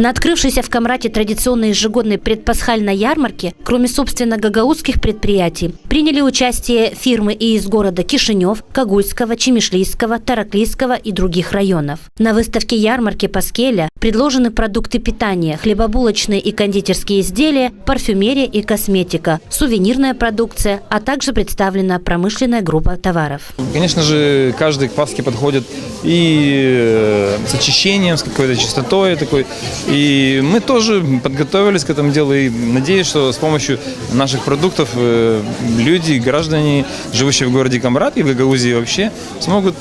На открывшейся в Камрате традиционной ежегодной предпасхальной ярмарке, кроме собственно гагаузских предприятий, приняли участие фирмы и из города Кишинев, Когульского, Чемишлийского, Тараклийского и других районов. На выставке ярмарки Паскеля предложены продукты питания, хлебобулочные и кондитерские изделия, парфюмерия и косметика, сувенирная продукция, а также представлена промышленная группа товаров. Конечно же, каждый к Пасхе подходит и с очищением, с какой-то чистотой такой. И мы тоже подготовились к этому делу и надеюсь, что с помощью наших продуктов люди, граждане, живущие в городе Камрат и в Гагаузии вообще, смогут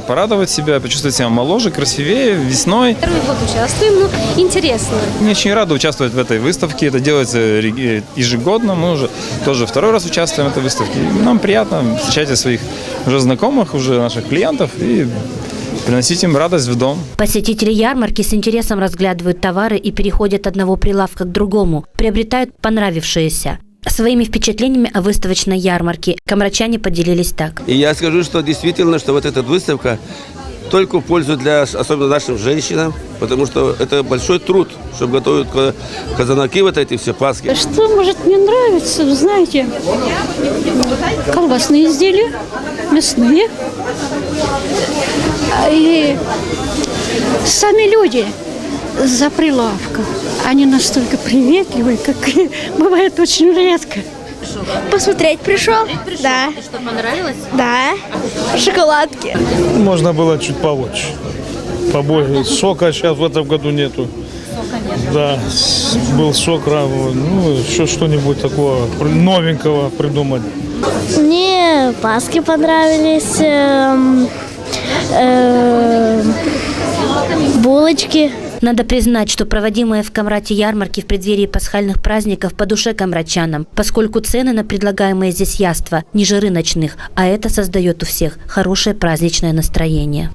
порадовать себя, почувствовать себя моложе, красивее, весной. Второй год участвуем, ну, интересно. Мне очень рада участвовать в этой выставке, это делается ежегодно, мы уже тоже второй раз участвуем в этой выставке. И нам приятно встречать своих уже знакомых, уже наших клиентов и приносить им радость в дом. Посетители ярмарки с интересом разглядывают товары и переходят от одного прилавка к другому, приобретают понравившиеся. Своими впечатлениями о выставочной ярмарке камрачане поделились так. И я скажу, что действительно, что вот эта выставка только в пользу для, особенно нашим женщинам, потому что это большой труд, чтобы готовить казанаки, вот эти все Пасхи. Что может мне нравится, вы знаете, колбасные изделия, мясные. И сами люди за прилавком, они настолько приветливые, как бывает очень редко. Посмотреть пришел. Да. И что, понравилось? Да. Шоколадки. Можно было чуть получше. Побольше. Сока сейчас в этом году нету. Сока нет. Да, был сок, ну, еще что-нибудь такого новенького придумать. Мне Пасхи понравились, булочки. Надо признать, что проводимые в Камрате ярмарки в преддверии пасхальных праздников по душе камратчанам, поскольку цены на предлагаемые здесь яства ниже рыночных, а это создает у всех хорошее праздничное настроение.